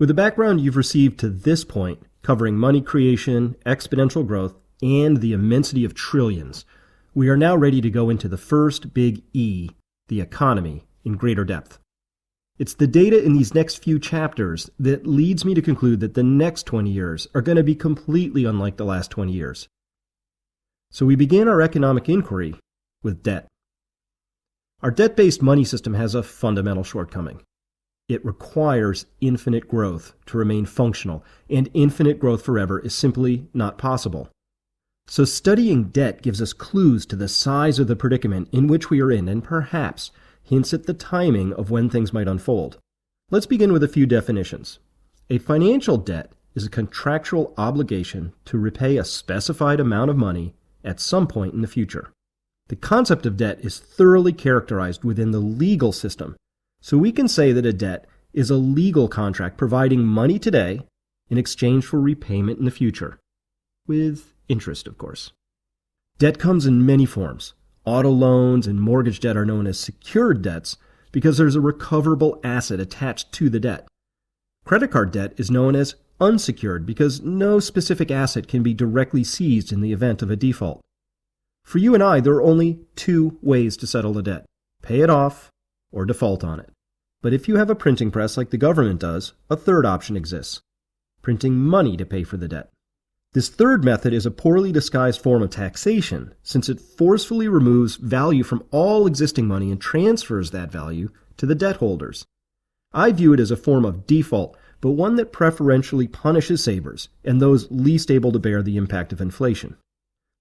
With the background you've received to this point, covering money creation, exponential growth, and the immensity of trillions, we are now ready to go into the first big E, the economy, in greater depth. It's the data in these next few chapters that leads me to conclude that the next 20 years are going to be completely unlike the last 20 years. So we begin our economic inquiry with debt. Our debt-based money system has a fundamental shortcoming. It requires infinite growth to remain functional, and infinite growth forever is simply not possible. So studying debt gives us clues to the size of the predicament in which we are in, and perhaps hints at the timing of when things might unfold. Let's begin with a few definitions. A financial debt is a contractual obligation to repay a specified amount of money at some point in the future. The concept of debt is thoroughly characterized within the legal system, so we can say that a debt is a legal contract providing money today in exchange for repayment in the future, with interest, of course. Debt comes in many forms. Auto loans and mortgage debt are known as secured debts because there's a recoverable asset attached to the debt. Credit card debt is known as unsecured because no specific asset can be directly seized in the event of a default. For you and I, there are only two ways to settle the debt: pay it off or default on it. But if you have a printing press like the government does, a third option exists: printing money to pay for the debt. This third method is a poorly disguised form of taxation, since it forcefully removes value from all existing money and transfers that value to the debt holders. I view it as a form of default, but one that preferentially punishes savers and those least able to bear the impact of inflation.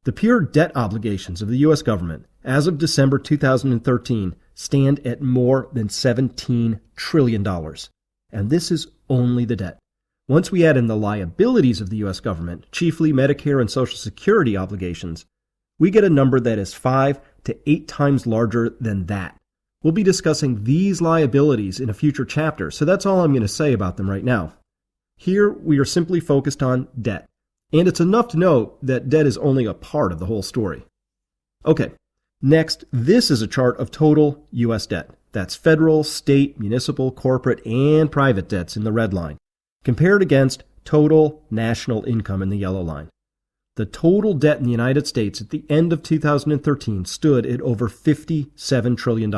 The pure debt obligations of the U.S. government, as of December 2013, stand at more than $17 trillion. And this is only the debt. Once we add in the liabilities of the U.S. government, chiefly Medicare and Social Security obligations, we get a number that is 5 to 8 times larger than that. We'll be discussing these liabilities in a future chapter, so that's all I'm going to say about them right now. Here, we are simply focused on debt. And it's enough to know that debt is only a part of the whole story. Okay, next, this is a chart of total U.S. debt. That's federal, state, municipal, corporate, and private debts in the red line, compared against total national income in the yellow line. The total debt in the United States at the end of 2013 stood at over $57 trillion.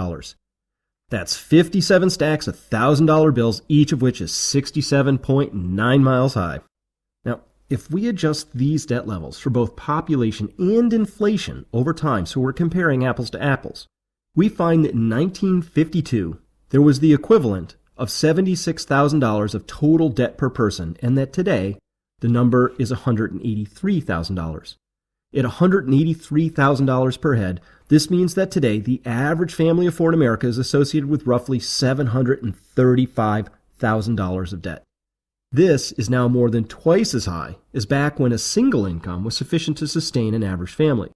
That's 57 stacks of $1,000 bills, each of which is 67.9 miles high. Now, if we adjust these debt levels for both population and inflation over time, so we're comparing apples to apples, we find that in 1952, there was the equivalent of $76,000 of total debt per person, and that today, the number is $183,000. At $183,000 per head, this means that today, the average family of four in America is associated with roughly $735,000 of debt. This is now more than twice as high as back when a single income was sufficient to sustain an average family.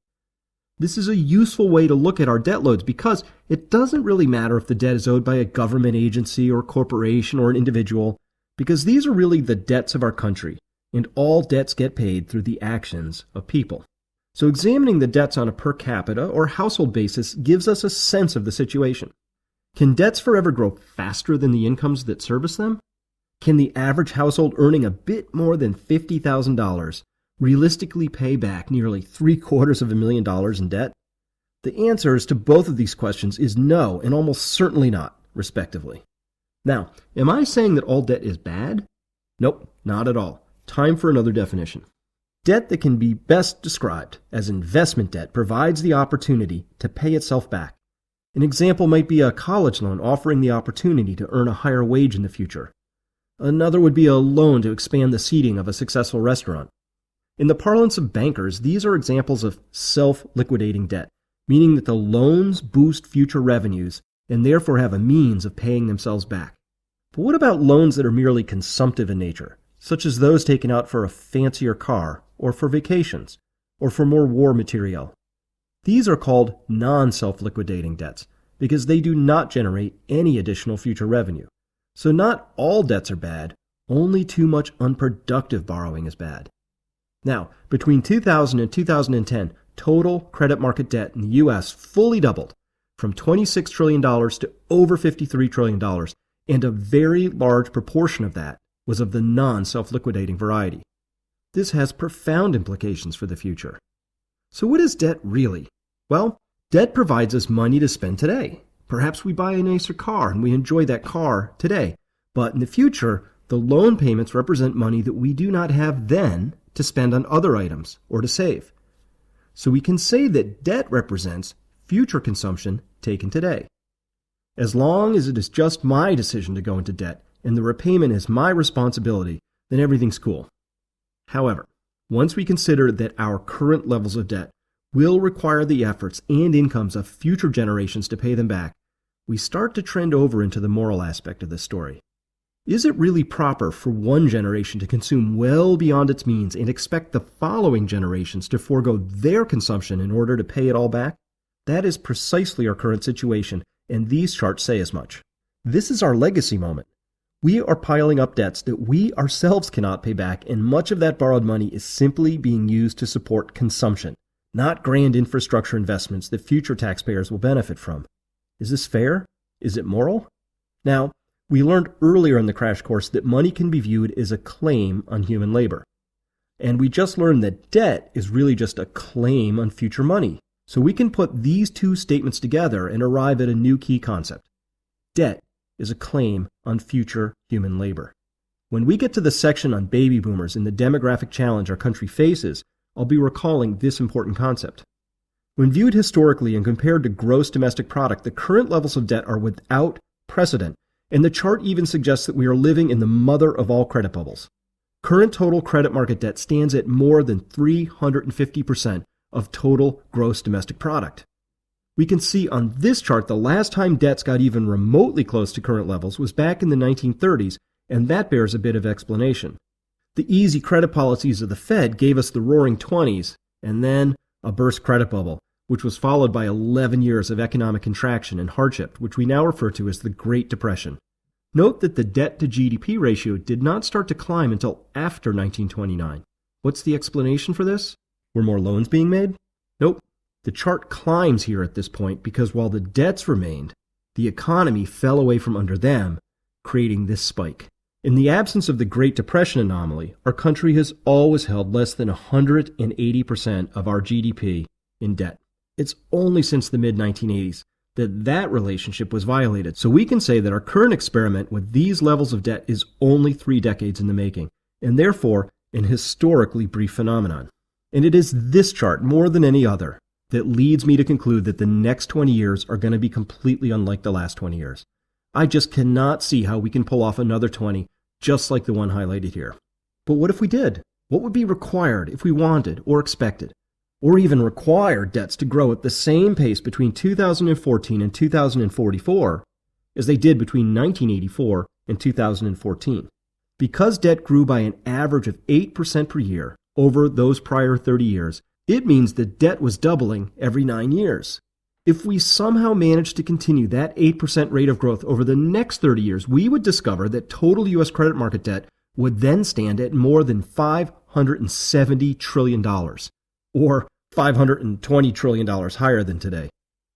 This is a useful way to look at our debt loads because it doesn't really matter if the debt is owed by a government agency or corporation or an individual, because these are really the debts of our country, and all debts get paid through the actions of people. So examining the debts on a per capita or household basis gives us a sense of the situation. Can debts forever grow faster than the incomes that service them? Can the average household earning a bit more than $50,000 realistically pay back nearly $750,000 in debt? The answers to both of these questions is no and almost certainly not, respectively. Now, am I saying that all debt is bad? Nope, not at all. Time for another definition. Debt that can be best described as investment debt provides the opportunity to pay itself back. An example might be a college loan offering the opportunity to earn a higher wage in the future. Another would be a loan to expand the seating of a successful restaurant. In the parlance of bankers, these are examples of self-liquidating debt, meaning that the loans boost future revenues and therefore have a means of paying themselves back. But what about loans that are merely consumptive in nature, such as those taken out for a fancier car, or for vacations, or for more war materiel? These are called non-self-liquidating debts because they do not generate any additional future revenue. So not all debts are bad, only too much unproductive borrowing is bad. Now, between 2000 and 2010, total credit market debt in the U.S. fully doubled from $26 trillion to over $53 trillion, and a very large proportion of that was of the non-self-liquidating variety. This has profound implications for the future. So what is debt really? Well, debt provides us money to spend today. Perhaps we buy a nicer car and we enjoy that car today. But in the future, the loan payments represent money that we do not have then to spend on other items or to save. So we can say that debt represents future consumption taken today. As long as it is just my decision to go into debt and the repayment is my responsibility, then everything's cool. However, once we consider that our current levels of debt will require the efforts and incomes of future generations to pay them back, we start to trend over into the moral aspect of this story. Is it really proper for one generation to consume well beyond its means and expect the following generations to forego their consumption in order to pay it all back? That is precisely our current situation, and these charts say as much. This is our legacy moment. We are piling up debts that we ourselves cannot pay back, and much of that borrowed money is simply being used to support consumption, not grand infrastructure investments that future taxpayers will benefit from. Is this fair? Is it moral? Now, we learned earlier in the crash course that money can be viewed as a claim on human labor. And we just learned that debt is really just a claim on future money. So we can put these two statements together and arrive at a new key concept. Debt is a claim on future human labor. When we get to the section on baby boomers and the demographic challenge our country faces, I'll be recalling this important concept. When viewed historically and compared to gross domestic product, the current levels of debt are without precedent, and the chart even suggests that we are living in the mother of all credit bubbles. Current total credit market debt stands at more than 350% of total gross domestic product. We can see on this chart the last time debts got even remotely close to current levels was back in the 1930s, and that bears a bit of explanation. The easy credit policies of the Fed gave us the roaring 20s, and then a burst credit bubble, which was followed by 11 years of economic contraction and hardship, which we now refer to as the Great Depression. Note that the debt-to-GDP ratio did not start to climb until after 1929. What's the explanation for this? Were more loans being made? Nope. The chart climbs here at this point because while the debts remained, the economy fell away from under them, creating this spike. In the absence of the Great Depression anomaly, our country has always held less than 180% of our GDP in debt. It's only since the mid-1980s that relationship was violated. So we can say that our current experiment with these levels of debt is only 3 decades in the making, and therefore an historically brief phenomenon. And it is this chart, more than any other, that leads me to conclude that the next 20 years are going to be completely unlike the last 20 years. I just cannot see how we can pull off another 20 just like the one highlighted here. But what if we did? What would be required if we wanted or expected, or even required debts to grow at the same pace between 2014 and 2044 as they did between 1984 and 2014? Because debt grew by an average of 8% per year over those prior 30 years, it means that debt was doubling every 9 years. If we somehow managed to continue that 8% rate of growth over the next 30 years, we would discover that total U.S. credit market debt would then stand at more than $570 trillion, or $520 trillion higher than today.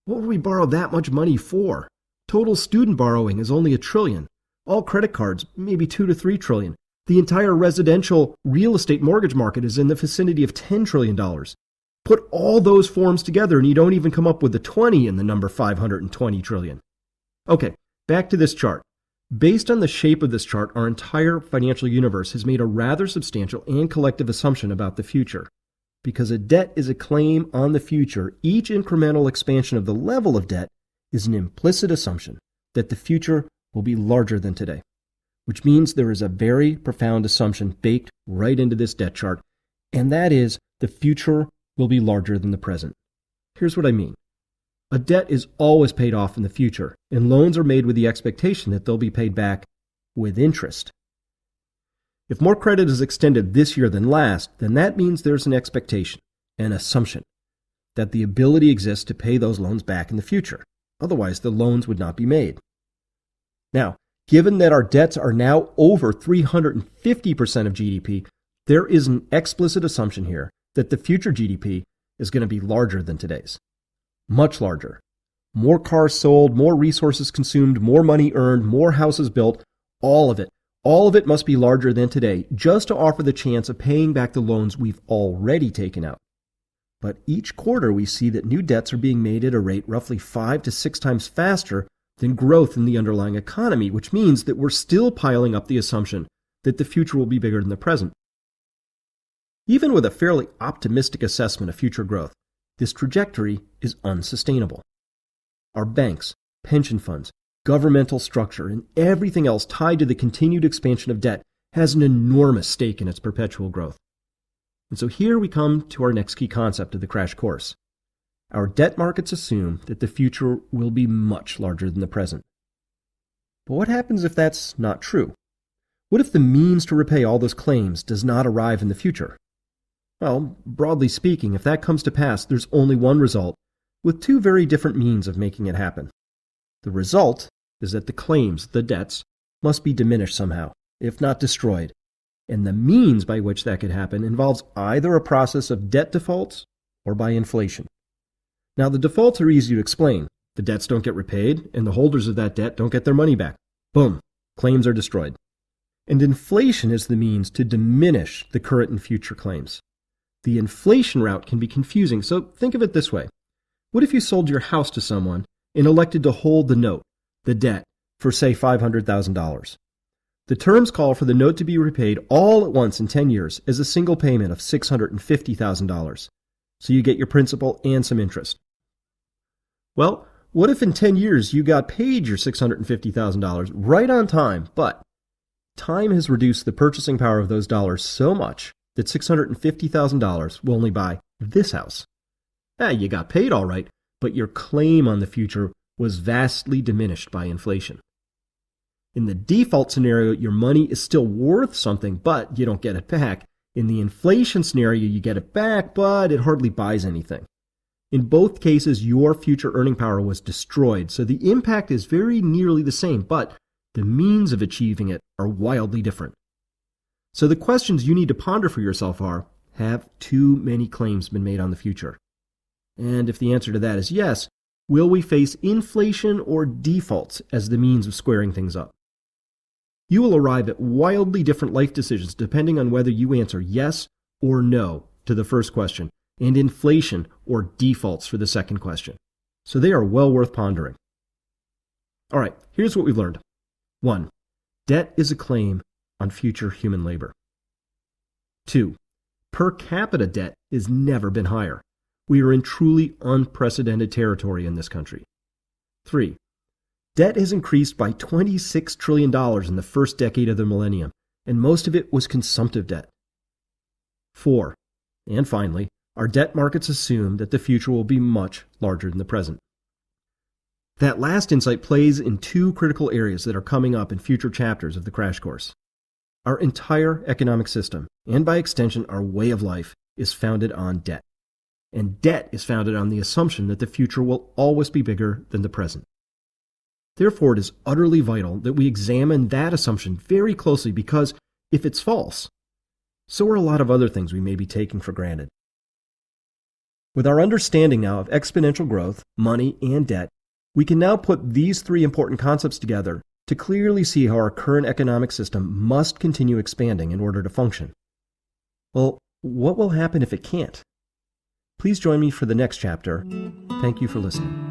What would we borrow that much money for? Total student borrowing is only $1 trillion. All credit cards, maybe $2 to $3 trillion. The entire residential real estate mortgage market is in the vicinity of $10 trillion. Put all those forms together and you don't even come up with the 20 in the number 520 trillion. Okay, back to this chart. Based on the shape of this chart, our entire financial universe has made a rather substantial and collective assumption about the future. Because a debt is a claim on the future, each incremental expansion of the level of debt is an implicit assumption that the future will be larger than today, which means there is a very profound assumption baked right into this debt chart, and that is the future will be larger than the present. Here's what I mean. A debt is always paid off in the future, and loans are made with the expectation that they'll be paid back with interest. If more credit is extended this year than last, then that means there's an expectation, an assumption, that the ability exists to pay those loans back in the future. Otherwise, the loans would not be made. Now, given that our debts are now over 350% of GDP, there is an explicit assumption here that the future GDP is going to be larger than today's. Much larger. More cars sold, more resources consumed, more money earned, more houses built, all of it All of it must be larger than today just to offer the chance of paying back the loans we've already taken out. But each quarter we see that new debts are being made at a rate roughly 5 to 6 times faster than growth in the underlying economy, which means that we're still piling up the assumption that the future will be bigger than the present. Even with a fairly optimistic assessment of future growth, this trajectory is unsustainable. Our banks, pension funds, governmental structure, and everything else tied to the continued expansion of debt has an enormous stake in its perpetual growth. And so here we come to our next key concept of the crash course. Our debt markets assume that the future will be much larger than the present. But what happens if that's not true? What if the means to repay all those claims does not arrive in the future? Well, broadly speaking, if that comes to pass, there's only one result, with two very different means of making it happen. The result is that the claims, the debts, must be diminished somehow, if not destroyed. And the means by which that could happen involves either a process of debt defaults or by inflation. Now, the defaults are easy to explain. The debts don't get repaid, and the holders of that debt don't get their money back. Boom, claims are destroyed. And inflation is the means to diminish the current and future claims. The inflation route can be confusing, so think of it this way. What if you sold your house to someone and elected to hold the note, the debt, for say $500,000? The terms call for the note to be repaid all at once in 10 years as a single payment of $650,000. So you get your principal and some interest. Well, what if in 10 years you got paid your $650,000 right on time, but time has reduced the purchasing power of those dollars so much that $650,000 will only buy this house? You got paid all right, but your claim on the future was vastly diminished by inflation. In the default scenario, your money is still worth something, but you don't get it back. In the inflation scenario, you get it back, but it hardly buys anything. In both cases, your future earning power was destroyed, so the impact is very nearly the same, but the means of achieving it are wildly different. So the questions you need to ponder for yourself are, have too many claims been made on the future? And if the answer to that is yes, will we face inflation or defaults as the means of squaring things up? You will arrive at wildly different life decisions depending on whether you answer yes or no to the first question, and inflation or defaults for the second question. So they are well worth pondering. All right, here's what we've learned. 1. Debt is a claim on future human labor. 2. Per capita debt has never been higher. We are in truly unprecedented territory in this country. 3. Debt has increased by $26 trillion in the first decade of the millennium, and most of it was consumptive debt. 4. And finally, our debt markets assume that the future will be much larger than the present. That last insight plays in two critical areas that are coming up in future chapters of the Crash Course. Our entire economic system, and by extension our way of life, is founded on debt. And debt is founded on the assumption that the future will always be bigger than the present. Therefore, it is utterly vital that we examine that assumption very closely because if it's false, so are a lot of other things we may be taking for granted. With our understanding now of exponential growth, money, and debt, we can now put these three important concepts together to clearly see how our current economic system must continue expanding in order to function. Well, what will happen if it can't? Please join me for the next chapter. Thank you for listening.